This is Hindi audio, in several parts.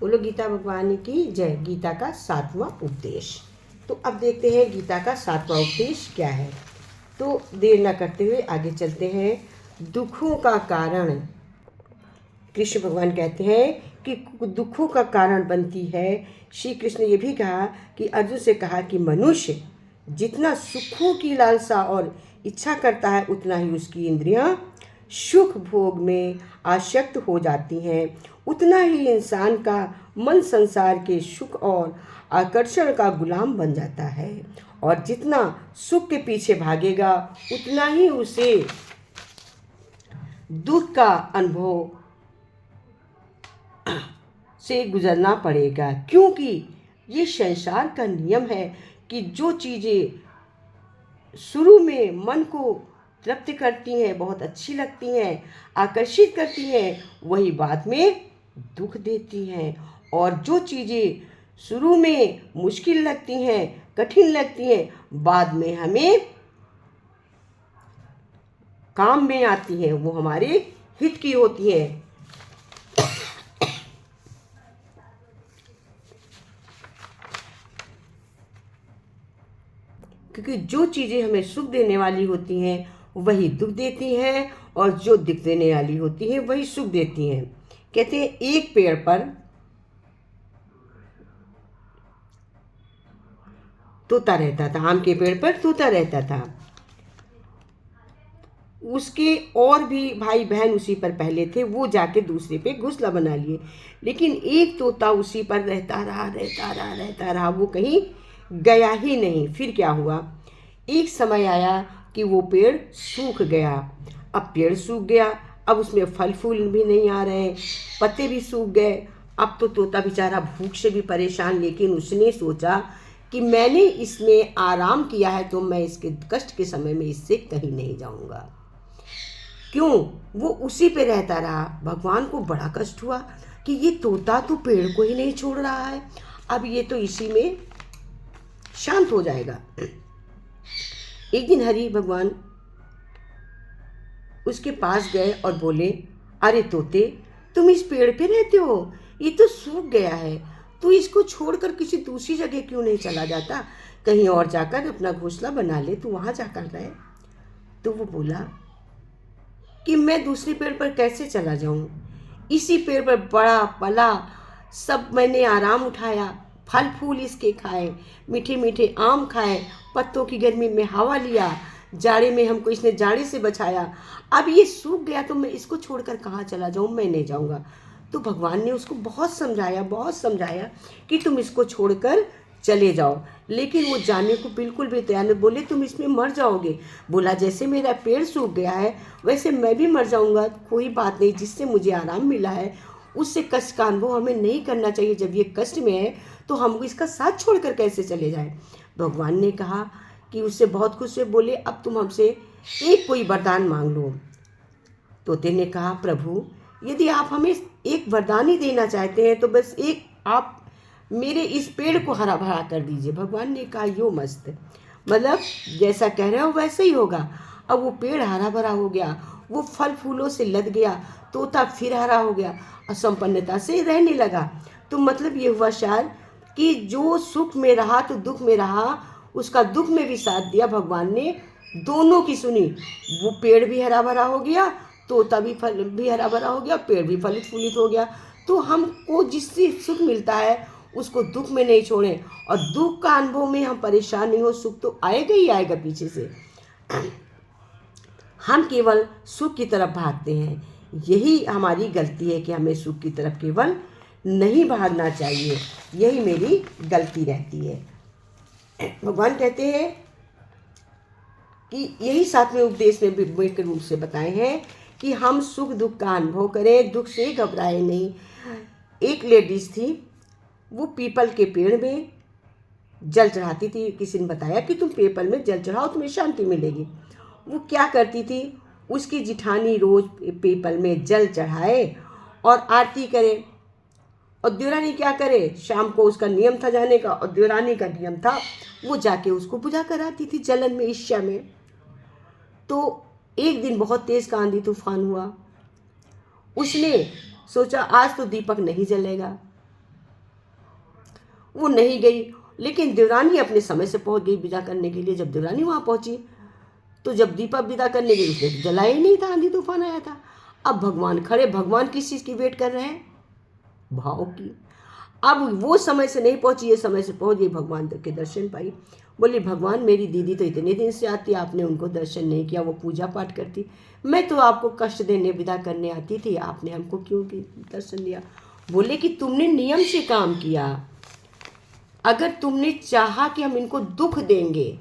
बोलो गीता भगवान की जय। गीता का 7वां उपदेश। तो अब देखते हैं गीता का 7वां उपदेश क्या है। तो देर न करते हुए आगे चलते हैं। दुखों का कारण, कृष्ण भगवान कहते हैं कि दुखों का कारण बनती है। श्री कृष्ण ने यह भी कहा कि अर्जुन से कहा कि मनुष्य जितना सुखों की लालसा और इच्छा करता है उतना ही उसकी इंद्रियां सुख भोग में आसक्त हो जाती हैं। उतना ही इंसान का मन संसार के सुख और आकर्षण का गुलाम बन जाता है, और जितना सुख के पीछे भागेगा उतना ही उसे दुख का अनुभव से गुजरना पड़ेगा। क्योंकि ये संसार का नियम है कि जो चीज़ें शुरू में मन को तृप्त करती हैं, बहुत अच्छी लगती हैं, आकर्षित करती हैं, वही बाद में दुख देती हैं। और जो चीज़ें शुरू में मुश्किल लगती हैं, कठिन लगती हैं, बाद में हमें काम में आती हैं, वो हमारे हित की होती हैं। क्योंकि जो चीज़ें हमें सुख देने वाली होती हैं वही दुख देती हैं, और जो दुख देने वाली होती हैं वही सुख देती हैं। कहते हैं एक पेड़ पर तोता रहता था, आम के पेड़ पर तोता रहता था। उसके और भी भाई बहन उसी पर पहले थे, वो जाके दूसरे पे घोंसला बना लिए, लेकिन एक तोता उसी पर रहता रहा, वो कहीं गया ही नहीं। फिर क्या हुआ, एक समय आया कि वो पेड़ सूख गया। अब पेड़ सूख गया, अब उसमें फल फूल भी नहीं आ रहे, पत्ते भी सूख गए। अब तो तोता बेचारा भूख से भी परेशान, लेकिन उसने सोचा कि मैंने इसमें आराम किया है तो मैं इसके कष्ट के समय में इससे कहीं नहीं जाऊंगा। क्यों, वो उसी पे रहता रहा। भगवान को बड़ा कष्ट हुआ कि ये तोता तो पेड़ को ही नहीं छोड़ रहा है, अब ये तो इसी में शांत हो जाएगा। एक दिन हरि भगवान उसके पास गए और बोले, अरे तोते, तुम इस पेड़ पे रहते हो, ये तो सूख गया है, तू इसको छोड़कर किसी दूसरी जगह क्यों नहीं चला जाता, कहीं और जाकर अपना घोंसला बना ले, तू वहां जाकर रहे। तो वो बोला कि मैं दूसरे पेड़ पर कैसे चला जाऊं, इसी पेड़ पर बड़ा पला, सब मैंने आराम उठाया, फल फूल इसके खाए, मीठे मीठे आम खाए, पत्तों की गर्मी में हवा लिया, जाड़े में हमको इसने जाड़े से बचाया, अब ये सूख गया तो मैं इसको छोड़कर कहाँ चला जाऊँ, मैं नहीं जाऊँगा। तो भगवान ने उसको बहुत समझाया कि तुम इसको छोड़कर चले जाओ, लेकिन वो जाने को बिल्कुल भी तैयार नहीं। बोले तुम इसमें मर जाओगे। बोला जैसे मेरा पेड़ सूख गया है वैसे मैं भी मर जाऊंगा, कोई बात नहीं, जिससे मुझे आराम मिला है उससे कष्ट का अनुभव हमें नहीं करना चाहिए। जब ये कष्ट में है तो हम इसका साथ छोड़कर कैसे चले जाएं। भगवान ने कहा कि उससे बहुत खुश से बोले, अब तुम हमसे एक कोई वरदान मांग लो। तोते ने कहा, प्रभु यदि आप हमें एक वरदान ही देना चाहते हैं तो बस एक आप मेरे इस पेड़ को हरा भरा कर दीजिए। भगवान ने कहा, यो मस्त, मतलब जैसा कह रहे हो वैसे ही होगा। अब वो पेड़ हरा भरा हो गया, वो फल फूलों से लद गया, तोता फिर हरा हो गया और संपन्नता से रहने लगा। तो मतलब ये हुआ शायद कि जो सुख में रहा तो दुख में रहा, उसका दुख में भी साथ दिया भगवान ने, दोनों की सुनी। वो पेड़ भी हरा भरा हो गया, तोता भी फल भी हरा भरा हो गया, पेड़ भी फलित फूलित हो गया। तो हमको जिससे सुख मिलता है उसको दुख में नहीं छोड़ें, और दुख का अनुभव में हम परेशान नहीं हो, सुख तो आएगा ही आएगा पीछे से। हम केवल सुख की तरफ भागते हैं, यही हमारी गलती है कि हमें सुख की तरफ केवल नहीं भागना चाहिए, यही मेरी गलती रहती है। भगवान कहते हैं कि यही 7वें उपदेश में विवेक रूप से बताए हैं कि हम सुख दुख का अनुभव करें, दुख से घबराए नहीं। एक लेडीज थी, वो पीपल के पेड़ में जल चढ़ाती थी। किसी ने बताया कि तुम पीपल में जल चढ़ाओ, तुम्हें शांति मिलेगी। वो क्या करती थी, उसकी जिठानी रोज पीपल में जल चढ़ाए और आरती करे, और देवरानी क्या करे, शाम को उसका नियम था जाने का, और देवरानी का नियम था वो जाके उसको बुझा कर आती थी जलन में, ईर्ष्या में। तो एक दिन बहुत तेज आंधी तूफान हुआ, उसने सोचा आज तो दीपक नहीं जलेगा, वो नहीं गई, लेकिन देवरानी अपने समय से पहुंच गई विदा करने के लिए। जब देवरानी वहाँ पहुंची तो जब दीपक विदा करने गई उसने तो जलाया ही नहीं था, आंधी तूफान आया था। अब भगवान खड़े, भगवान किस चीज़ की वेट कर रहे हैं? भाव की। अब वो समय से नहीं पहुंची, ये समय से पहुंच गई, भगवान के दर्शन पाई। बोली भगवान मेरी दीदी तो इतने दिन से आती, आपने उनको दर्शन नहीं किया, वो पूजा पाठ करती, मैं तो आपको कष्ट देने विदा करने आती थी, आपने हमको क्यों दर्शन दिया? बोले कि तुमने नियम से काम किया, अगर तुमने चाहा कि हम इनको दुख देंगे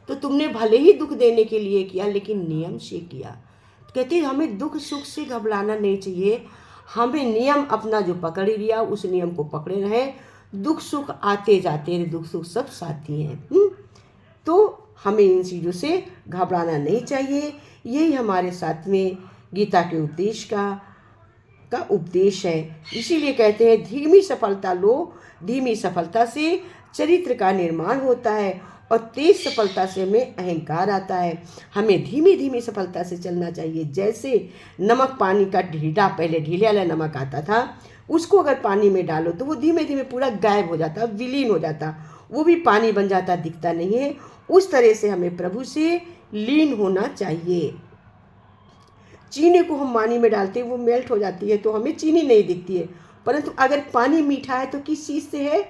तो तुमने भले ही दुख देने के लिए किया, लेकिन नियम से किया। कहते हमें दुख सुख से घबराना नहीं चाहिए, हमें नियम अपना जो पकड़ लिया उस नियम को पकड़े रहें। दुख सुख आते जाते हैं, दुख सुख सब साथी हैं। तो हमें इन चीज़ों से घबराना नहीं चाहिए। यही हमारे साथ में गीता के उपदेश का उपदेश है। इसीलिए कहते हैं धीमी सफलता लो, धीमी सफलता से चरित्र का निर्माण होता है और तेज सफलता से हमें अहंकार आता है। हमें धीमी धीमी सफलता से चलना चाहिए। जैसे नमक पानी का ढीला, पहले ढीले वाला नमक आता था, उसको अगर पानी में डालो तो वो धीमे धीमे पूरा गायब हो जाता, विलीन हो जाता, वो भी पानी बन जाता, दिखता नहीं है। उस तरह से हमें प्रभु से लीन होना चाहिए। चीनी को हम पानी में डालते हैं, वो मेल्ट हो जाती है तो हमें चीनी नहीं दिखती है, परंतु अगर पानी मीठा है तो किस चीज़ से है?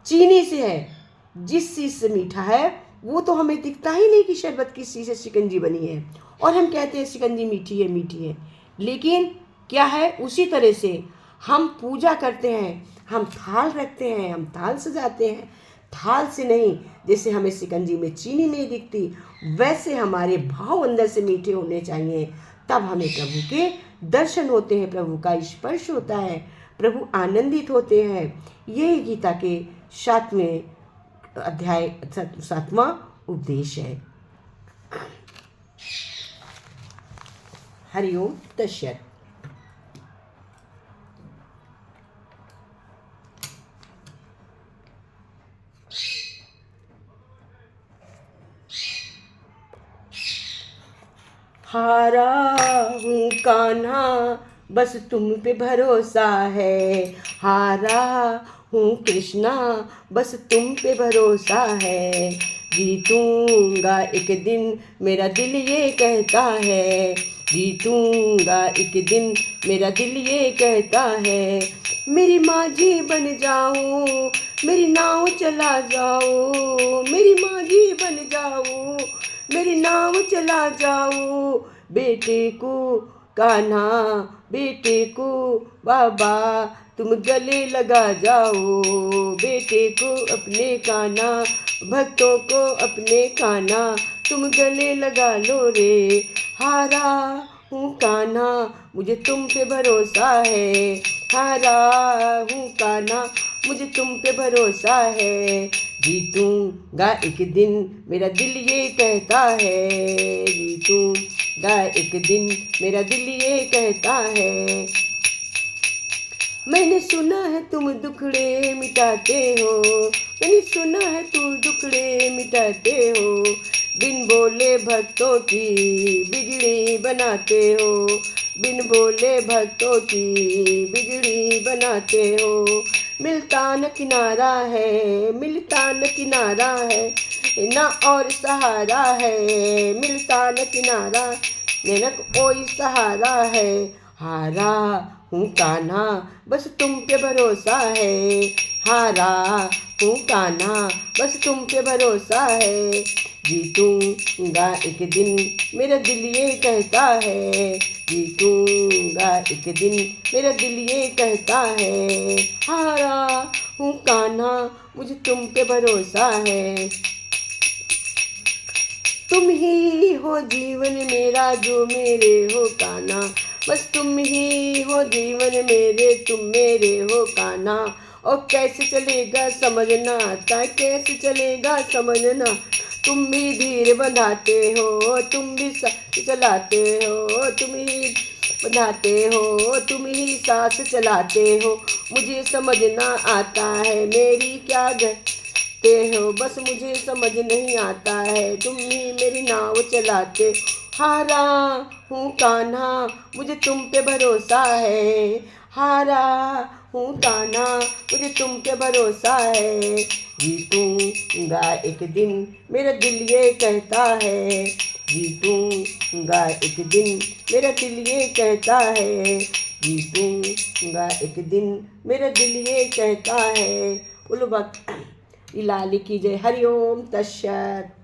चीनी से है। जिस चीज़ से मीठा है वो तो हमें दिखता ही नहीं कि शरबत किस चीज़ से शिकंजी बनी है, और हम कहते हैं शिकंजी मीठी है, मीठी है, लेकिन क्या है? उसी तरह से हम पूजा करते हैं, हम थाल रखते हैं, हम थाल सजाते हैं, थाल से नहीं। जैसे हमें शिकंजी में चीनी नहीं दिखती, वैसे हमारे भाव अंदर से मीठे होने चाहिए, तब हमें प्रभु के दर्शन होते हैं, प्रभु का स्पर्श होता है, प्रभु आनंदित होते हैं। यही गीता के 7वें अध्याय 7वां उपदेश है। हरिओम तस्सत्। हारा हूँ कान्हा बस तुम पे भरोसा है, हारा हूँ कृष्णा बस तुम पे भरोसा है, जीतूंगा एक दिन मेरा दिल ये कहता है, जीतूंगा एक दिन मेरा दिल ये कहता है। मेरी माझी बन जाओ, मेरी नाव चला जाओ, मेरी माझी बन जाओ, मेरी नाव चला जाओ, बेटे को कान्हा, बेटे को बाबा तुम गले लगा जाओ, बेटे को अपने कान्हा, भक्तों को अपने कान्हा तुम गले लगा लो रे। हारा हूँ कान्हा मुझे तुम पे भरोसा है, हारा हूँ कान्हा मुझे तुम पे भरोसा है, जीतूंगा एक दिन मेरा दिल ये कहता है, जीतूंगा एक दिन मेरा दिल ये कहता है। मैंने सुना है तुम दुखड़े मिटाते हो, मैंने सुना है तुम दुखड़े मिटाते हो, बिन बोले भक्तों की बिगड़ी बनाते हो, बिन बोले भक्तों की बिगड़ी बनाते हो। मिलता न किनारा है, मिलता न किनारा है, ना और सहारा है, मिलता न किनारा न कोई सहारा है। हारा हूँ कान्हा बस तुम पे भरोसा है, हारा हूँ कान्हा बस तुम पे भरोसा है, जीतूंगा एक दिन मेरा दिल ये कहता है, जीतूंगा एक दिन मेरा दिल ये कहता है। हारा हूँ कान्हा मुझे तुम पे भरोसा है, तुम ही हो जीवन मेरा जो मेरे हो कान्हा, बस तुम ही हो जीवन मेरे तुम मेरे हो कान्हा। और कैसे चलेगा समझना आता, कैसे चलेगा समझना, तुम भी धीर बंधाते हो, तुम भी चलाते हो, तुम ही बंधाते हो, तुम ही सांस चलाते हो, मुझे समझना आता है मेरी क्या गलती हो, बस मुझे समझ नहीं आता है, तुम ही मेरी नाव चलाते। हारा हूँ कान्हा मुझे तुम पे भरोसा है, हारा हूँ दाना, मुझे तुम पे भरोसा है। जीतूंगा एक दिन मेरा दिल ये कहता है, जीतूंगा एक दिन मेरा दिल ये कहता है, जीतूंगा एक दिन मेरा दिल ये कहता है। बोलो बाकी लाली की जय। हरिओम तत्सत।